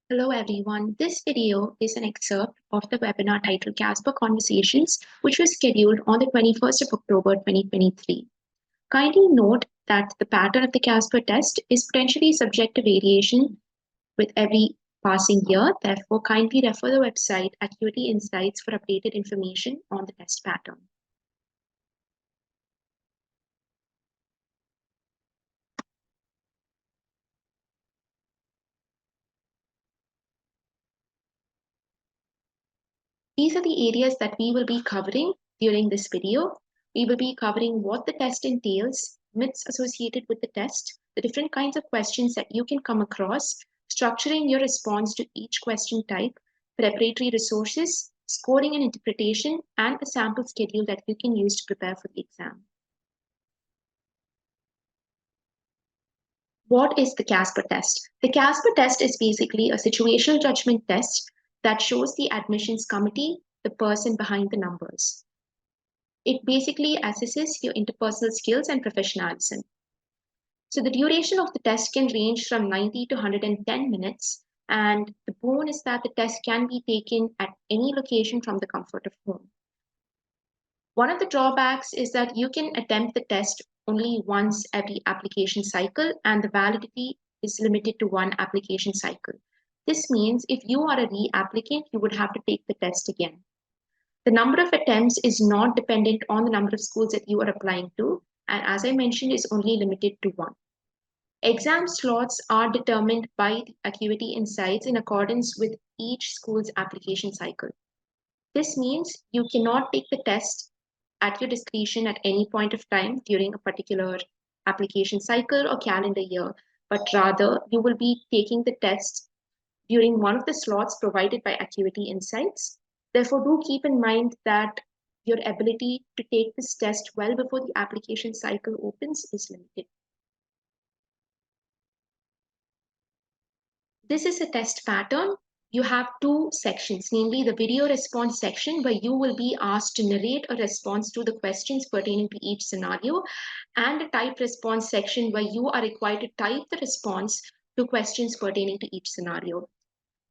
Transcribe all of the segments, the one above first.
Hello everyone, this video is an excerpt of the webinar titled CASPer Conversations, which was scheduled on the 21st of October 2023. Kindly note that the pattern of the CASPer test is potentially subject to variation with every passing year. Therefore, kindly refer the website Acuity Insights for updated information on the test pattern. These are the areas that we will be covering during this video. We will be covering what the test entails, myths associated with the test, the different kinds of questions that you can come across, structuring your response to each question type, preparatory resources, scoring and interpretation, and a sample schedule that you can use to prepare for the exam. What is the CASPer test? The CASPer test is basically a situational judgment test that shows the admissions committee the person behind the numbers. It basically assesses your interpersonal skills and professionalism. So the duration of the test can range from 90 to 110 minutes. And the bonus is that the test can be taken at any location from the comfort of home. One of the drawbacks is that you can attempt the test only once every application cycle, and the validity is limited to one application cycle. This means if you are a reapplicant, you would have to take the test again. The number of attempts is not dependent on the number of schools that you are applying to, and as I mentioned, is only limited to one. Exam slots are determined by the Acuity Insights in accordance with each school's application cycle. This means you cannot take the test at your discretion at any point of time during a particular application cycle or calendar year, but rather you will be taking the test during one of the slots provided by Acuity Insights. Therefore, do keep in mind that your ability to take this test well before the application cycle opens is limited. This is a test pattern. You have two sections, namely the video response section, where you will be asked to narrate a response to the questions pertaining to each scenario, and a type response section where you are required to type the response to questions pertaining to each scenario.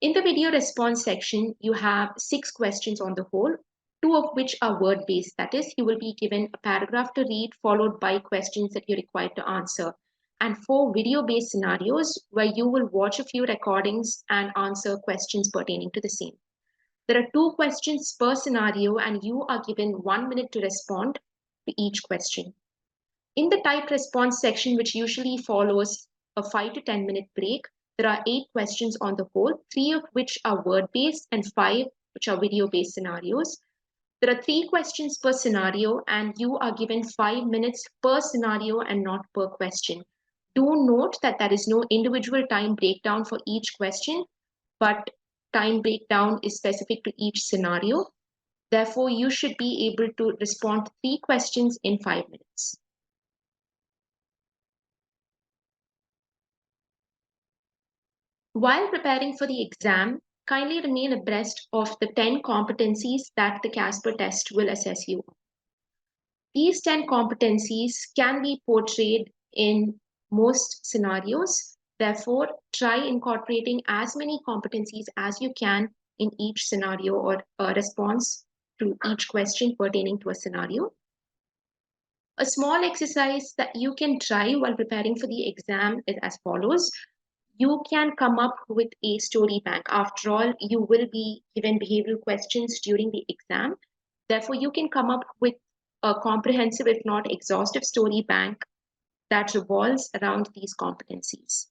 In the video response section, you have 6 questions on the whole, 2 of which are word-based. That is, you will be given a paragraph to read followed by questions that you're required to answer, and 4 video-based scenarios where you will watch a few recordings and answer questions pertaining to the same. There are 2 questions per scenario, and you are given 1 minute to respond to each question. In the typed response section, which usually follows a 5 to 10 minute break, there are 8 questions on the whole, 3 of which are word-based and 5 which are video-based scenarios. There are 3 questions per scenario, and you are given 5 minutes per scenario and not per question. Do note that there is no individual time breakdown for each question, but time breakdown is specific to each scenario. Therefore, you should be able to respond to 3 questions in 5 minutes. While preparing for the exam, kindly remain abreast of the 10 competencies that the CASPer test will assess you on. These 10 competencies can be portrayed in most scenarios. Therefore, try incorporating as many competencies as you can in each scenario or response to each question pertaining to a scenario. A small exercise that you can try while preparing for the exam is as follows. You can come up with a story bank. After all, you will be given behavioral questions during the exam. Therefore, you can come up with a comprehensive, if not exhaustive, story bank that revolves around these competencies.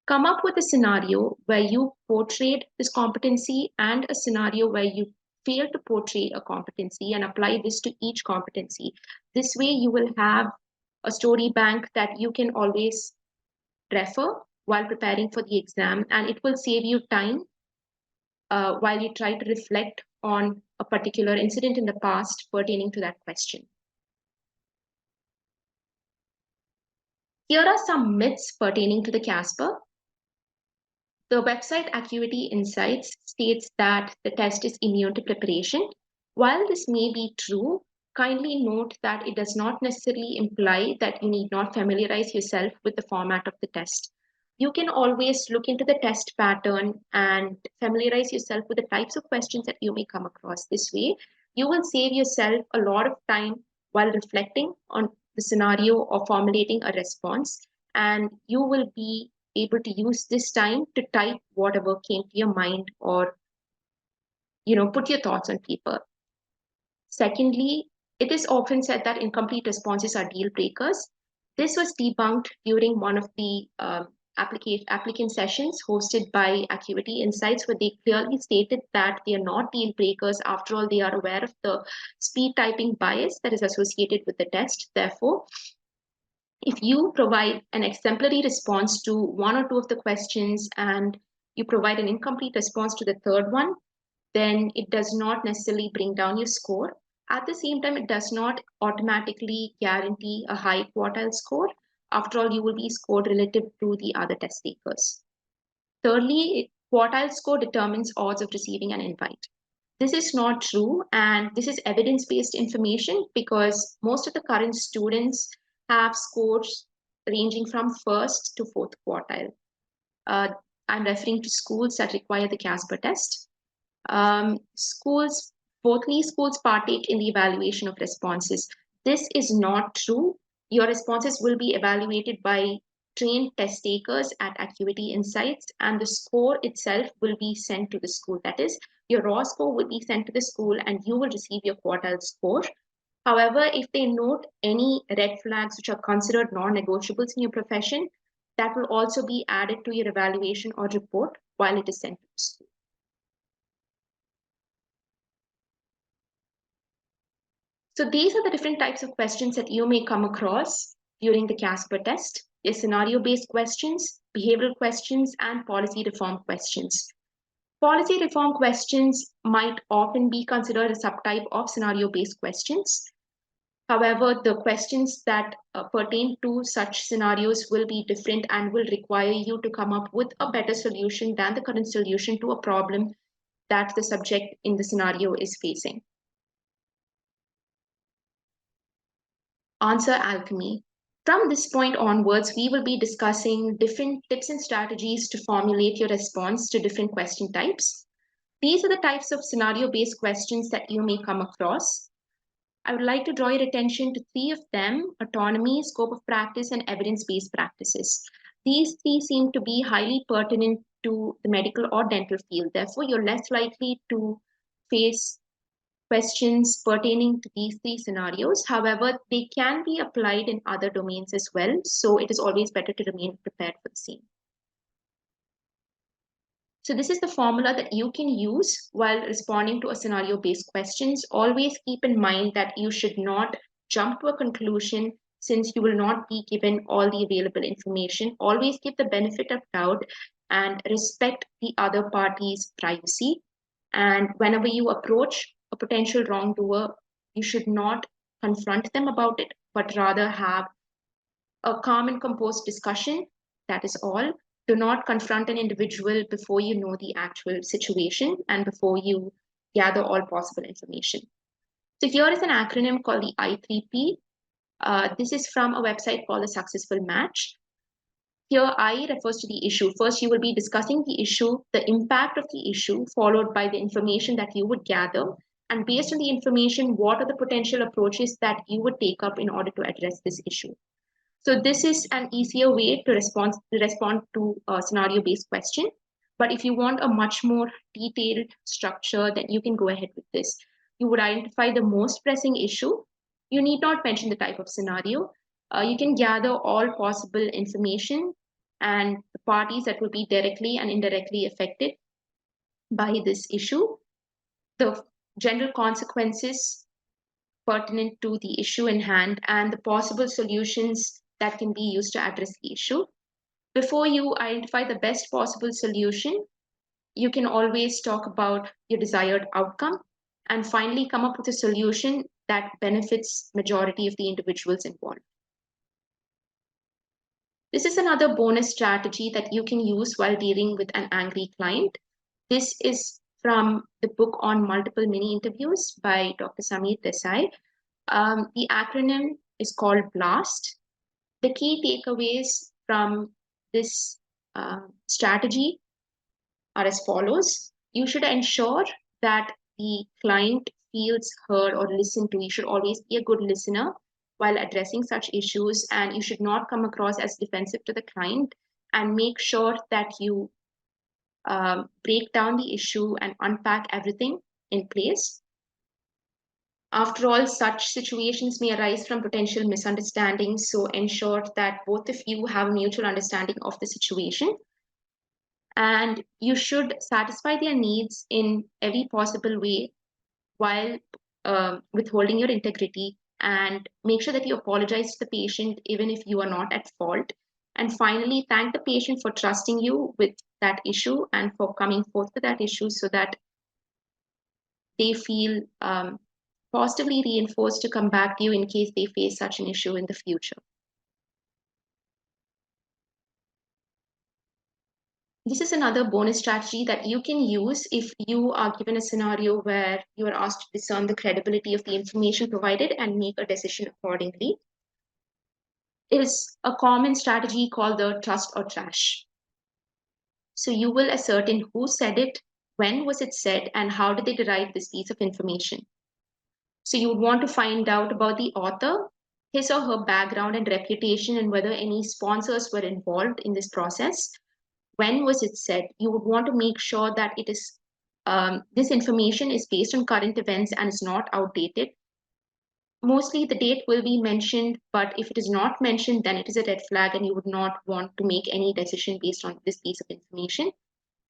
Come up with a scenario where you portrayed this competency and a scenario where you fail to portray a competency and apply this to each competency. This way, you will have a story bank that you can always refer while preparing for the exam, and it will save you time while you try to reflect on a particular incident in the past pertaining to that question. Here are some myths pertaining to the CASPer. The website Acuity Insights states that the test is immune to preparation. While this may be true, kindly note that it does not necessarily imply that you need not familiarize yourself with the format of the test. you can always look into the test pattern and familiarize yourself with the types of questions that you may come across. This way, you will save yourself a lot of time while reflecting on the scenario or formulating a response, and you will be able to use this time to type whatever came to your mind, or put your thoughts on paper. Secondly, it is often said that incomplete responses are deal breakers. This was debunked during one of the applicant sessions hosted by Acuity Insights, where they clearly stated that they are not deal breakers. After all, they are aware of the speed typing bias that is associated with the test. Therefore, if you provide an exemplary response to one or two of the questions and you provide an incomplete response to the third one, then it does not necessarily bring down your score. At the same time, it does not automatically guarantee a high quartile score. After all, you will be scored relative to the other test takers. Thirdly, quartile score determines odds of receiving an invite. This is not true, and this is evidence-based information because most of the current students have scores ranging from first to fourth quartile. I'm referring to schools that require the CASPer test. Schools partake in the evaluation of responses. This is not true. Your responses will be evaluated by trained test takers at Acuity Insights, and the score itself will be sent to the school. That is, your raw score will be sent to the school and you will receive your quartile score. However, if they note any red flags which are considered non-negotiables in your profession, that will also be added to your evaluation or report while it is sent to the school. So these are the different types of questions that you may come across during the CASPer test. There's scenario-based questions, behavioral questions, and policy reform questions. Policy reform questions might often be considered a subtype of scenario-based questions. However, the questions that pertain to such scenarios will be different and will require you to come up with a better solution than the current solution to a problem that the subject in the scenario is facing. Answer alchemy. From this point onwards, we will be discussing different tips and strategies to formulate your response to different question types. These are the types of scenario-based questions that you may come across. I would like to draw your attention to three of them: autonomy, scope of practice, and evidence-based practices. These three seem to be highly pertinent to the medical or dental field. Therefore, you're less likely to face questions pertaining to these three scenarios. However, they can be applied in other domains as well, so it is always better to remain prepared for the same. So this is the formula that you can use while responding to a scenario-based questions. Always keep in mind that you should not jump to a conclusion since you will not be given all the available information. Always give the benefit of doubt and respect the other party's privacy. And whenever you approach a potential wrongdoer, you should not confront them about it, but rather have a calm and composed discussion. That is all. Do not confront an individual before you know the actual situation and before you gather all possible information. So here is an acronym called the I3P. This is from a website called the Successful Match. Here I refers to the issue. First, you will be discussing the issue, the impact of the issue, followed by the information that you would gather. And based on the information, what are the potential approaches that you would take up in order to address this issue? So this is an easier way to respond to a scenario-based question. But if you want a much more detailed structure, then you can go ahead with this. You would identify the most pressing issue. You need not mention the type of scenario. You can gather all possible information and the parties that will be directly and indirectly affected by this issue, the general consequences pertinent to the issue in hand, and the possible solutions that can be used to address the issue. Before you identify the best possible solution, you can always talk about your desired outcome and finally come up with a solution that benefits majority of the individuals involved. This is another bonus strategy that you can use while dealing with an angry client. This is from the book on multiple mini interviews by Dr. Samir Desai. The acronym is called BLAST. The key takeaways from this strategy are as follows. You should ensure that the client feels heard or listened to. You should always be a good listener while addressing such issues, and you should not come across as defensive to the client, and make sure that you break down the issue and unpack everything in place. After all, such situations may arise from potential misunderstandings, so ensure that both of you have a mutual understanding of the situation. And you should satisfy their needs in every possible way while withholding your integrity, and make sure that you apologize to the patient even if you are not at fault. And finally, thank the patient for trusting you with that issue and for coming forth with that issue, so that they feel positively reinforced to come back to you in case they face such an issue in the future. This is another bonus strategy that you can use if you are given a scenario where you are asked to discern the credibility of the information provided and make a decision accordingly. It is a common strategy called the trust or trash. So you will ascertain who said it, when was it said, and how did they derive this piece of information. So you would want to find out about the author, his or her background and reputation, and whether any sponsors were involved in this process. When was it said? You would want to make sure that it is this information is based on current events and is not outdated. Mostly the date will be mentioned, but if it is not mentioned, then it is a red flag and you would not want to make any decision based on this piece of information.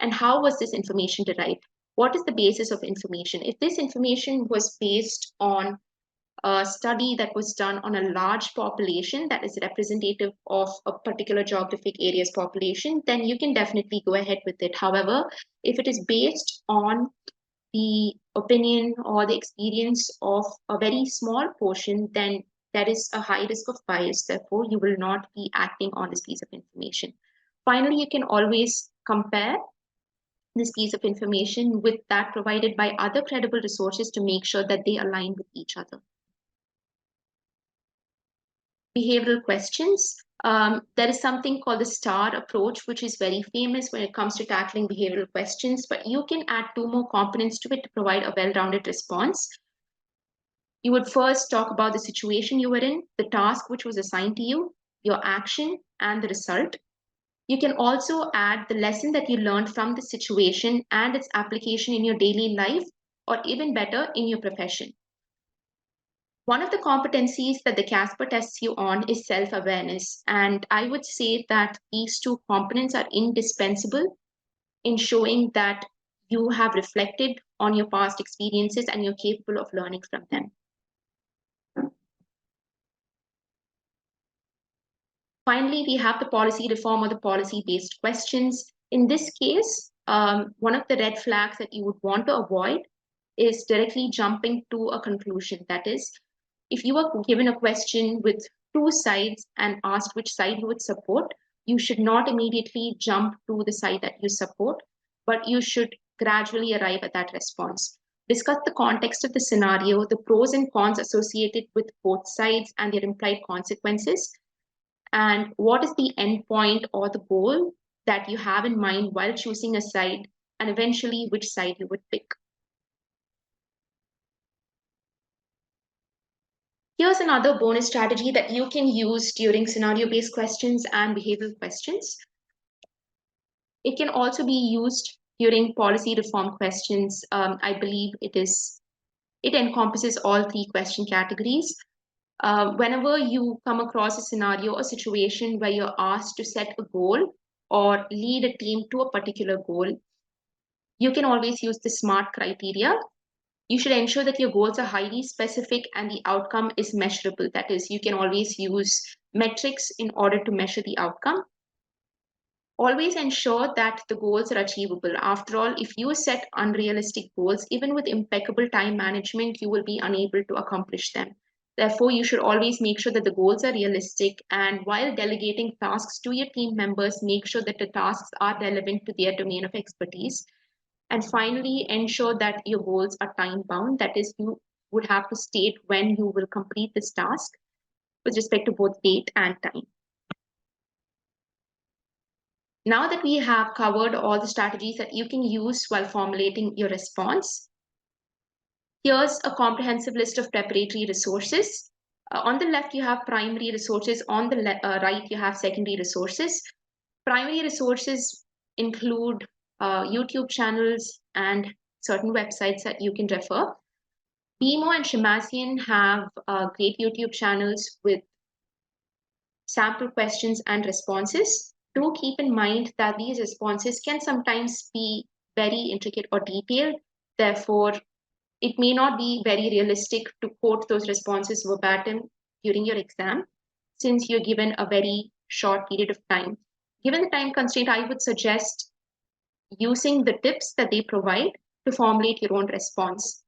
And how was this information derived? What is the basis of information? If this information was based on a study that was done on a large population that is representative of a particular geographic area's population, then you can definitely go ahead with it. However, if it is based on the opinion or the experience of a very small portion, then there is a high risk of bias. Therefore, you will not be acting on this piece of information. Finally, you can always compare this piece of information with that provided by other credible resources to make sure that they align with each other. Behavioral questions. There is something called the STAR approach, which is very famous when it comes to tackling behavioral questions, but you can add 2 more components to it to provide a well-rounded response. You would first talk about the situation you were in, the task which was assigned to you, your action, and the result. You can also add the lesson that you learned from the situation and its application in your daily life, or even better, in your profession. One of the competencies that the CASPer tests you on is self-awareness. And I would say that these 2 components are indispensable in showing that you have reflected on your past experiences and you're capable of learning from them. Finally, we have the policy reform or the policy-based questions. In this case, one of the red flags that you would want to avoid is directly jumping to a conclusion. That is, if you are given a question with 2 sides and asked which side you would support, you should not immediately jump to the side that you support, but you should gradually arrive at that response. Discuss the context of the scenario, the pros and cons associated with both sides and their implied consequences, and what is the end point or the goal that you have in mind while choosing a side, and eventually which side you would pick. Here's another bonus strategy that you can use during scenario-based questions and behavioral questions. It can also be used during policy reform questions. I believe it encompasses all 3 question categories. Whenever you come across a scenario or situation where you're asked to set a goal or lead a team to a particular goal, you can always use the SMART criteria. You should ensure that your goals are highly specific and the outcome is measurable. That is, you can always use metrics in order to measure the outcome. Always ensure that the goals are achievable. After all, if you set unrealistic goals, even with impeccable time management, you will be unable to accomplish them. Therefore, you should always make sure that the goals are realistic, and while delegating tasks to your team members, make sure that the tasks are relevant to their domain of expertise. And finally, ensure that your goals are time bound. That is, you would have to state when you will complete this task with respect to both date and time. Now that we have covered all the strategies that you can use while formulating your response, here's a comprehensive list of preparatory resources. On the left, you have primary resources. On the right, you have secondary resources. Primary resources include YouTube channels and certain websites that you can refer. BMO and Shemasian have great YouTube channels with sample questions and responses. Do keep in mind that these responses can sometimes be very intricate or detailed. Therefore, it may not be very realistic to quote those responses verbatim during your exam, since you're given a very short period of time. Given the time constraint, I would suggest using the tips that they provide to formulate your own response.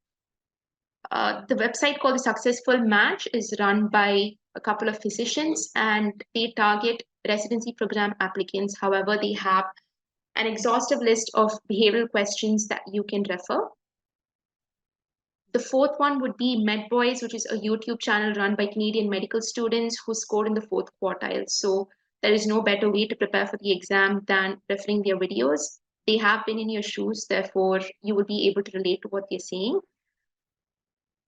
The website called The Successful Match is run by a couple of physicians, and they target residency program applicants. However, they have an exhaustive list of behavioral questions that you can refer. The fourth one would be MedBoys, which is a YouTube channel run by Canadian medical students who scored in the fourth quartile. So there is no better way to prepare for the exam than referring their videos. They have been in your shoes, therefore you will be able to relate to what they're saying.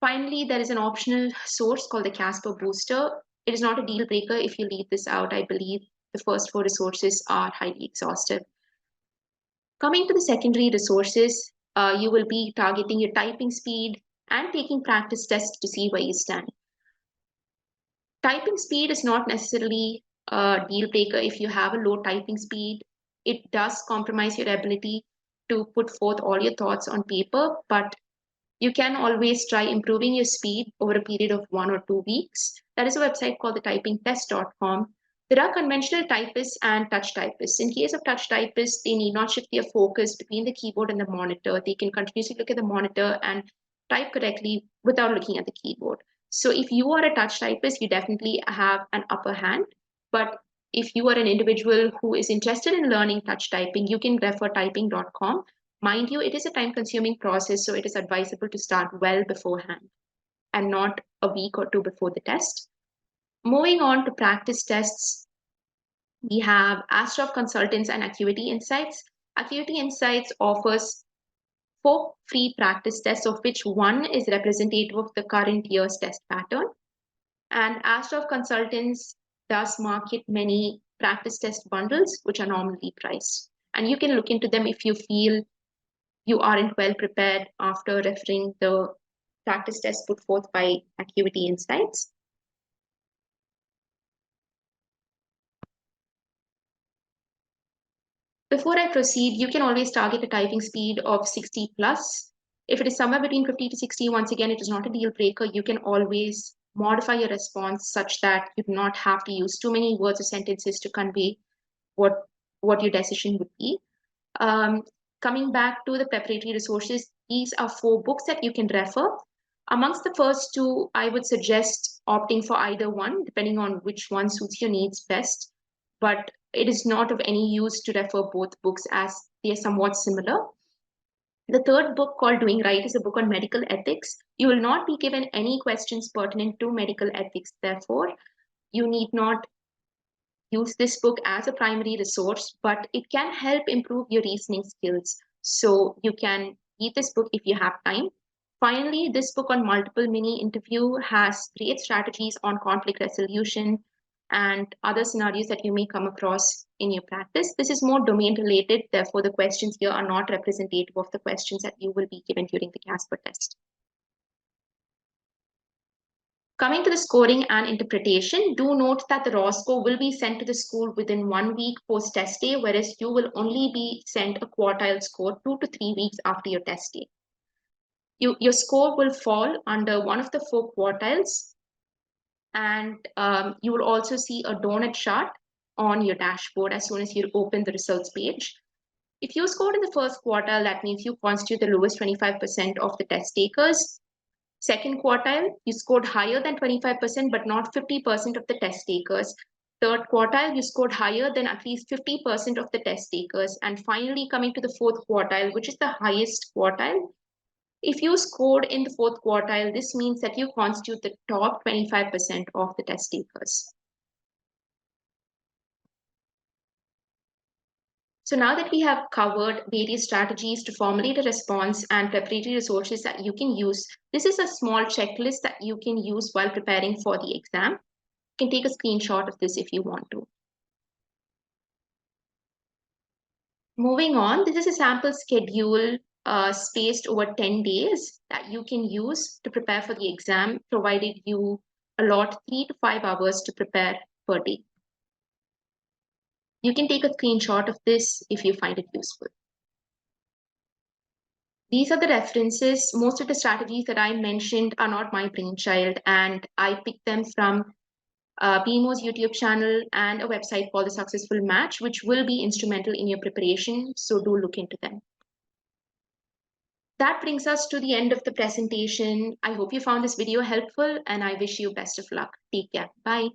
Finally, there is an optional source called the CASPer Booster. It is not a deal breaker if you leave this out. I believe the first four resources are highly exhaustive. Coming to the secondary resources, you will be targeting your typing speed and taking practice tests to see where you stand. Typing speed is not necessarily a deal breaker if you have a low typing speed. It does compromise your ability to put forth all your thoughts on paper, but you can always try improving your speed over a period of 1 or 2 weeks. There is a website called thetypingtest.com. There are conventional typists and touch typists. In case of touch typists, they need not shift their focus between the keyboard and the monitor. They can continuously look at the monitor and type correctly without looking at the keyboard. So if you are a touch typist, you definitely have an upper hand. But if you are an individual who is interested in learning touch typing, you can refer typing.com. Mind you, it is a time-consuming process, so it is advisable to start well beforehand and not a week or two before the test. Moving on to practice tests, we have Astrof Consultants and Acuity Insights. Acuity Insights offers 4 free practice tests, of which one is representative of the current year's test pattern. And Astrof Consultants does market many practice test bundles, which are normally priced. And you can look into them if you feel you aren't well prepared after referring the practice test put forth by Acuity Insights. Before I proceed, you can always target a typing speed of 60 plus. If it is somewhere between 50 to 60, once again, it is not a deal breaker. You can always modify your response such that you do not have to use too many words or sentences to convey what your decision would be. Coming back to the preparatory resources, these are 4 books that you can refer. Amongst the first 2, I would suggest opting for either one, depending on which one suits your needs best. But it is not of any use to refer both books as they are somewhat similar. The third book, called Doing Right, is a book on medical ethics. You will not be given any questions pertinent to medical ethics. Therefore, you need not use this book as a primary resource, but it can help improve your reasoning skills. So you can read this book if you have time. Finally, this book on multiple mini interview has great strategies on conflict resolution and other scenarios that you may come across in your practice. This is more domain related, therefore the questions here are not representative of the questions that you will be given during the CASPer test. Coming to the scoring and interpretation, do note that the raw score will be sent to the school within 1 week post test day, whereas you will only be sent a quartile score 2 to 3 weeks after your test day. Your score will fall under one of the 4 quartiles, and you will also see a donut chart on your dashboard as soon as you open the results page. If you scored in the first quartile, that means you constitute the lowest 25% of the test takers. Second quartile, you scored higher than 25%, but not 50% of the test takers. Third quartile, you scored higher than at least 50% of the test takers. And finally, coming to the fourth quartile, which is the highest quartile. If you scored in the fourth quartile, this means that you constitute the top 25% of the test takers. So now that we have covered various strategies to formulate a response and preparatory resources that you can use, this is a small checklist that you can use while preparing for the exam. You can take a screenshot of this if you want to. Moving on, this is a sample schedule spaced over 10 days that you can use to prepare for the exam, provided you allot 3 to 5 hours to prepare per day. You can take a screenshot of this if you find it useful. These are the references. Most of the strategies that I mentioned are not my brainchild, and I picked them from BMO's YouTube channel and a website called The Successful Match, which will be instrumental in your preparation, so do look into them. That brings us to the end of the presentation. I hope you found this video helpful, and I wish you best of luck. Take care. Bye.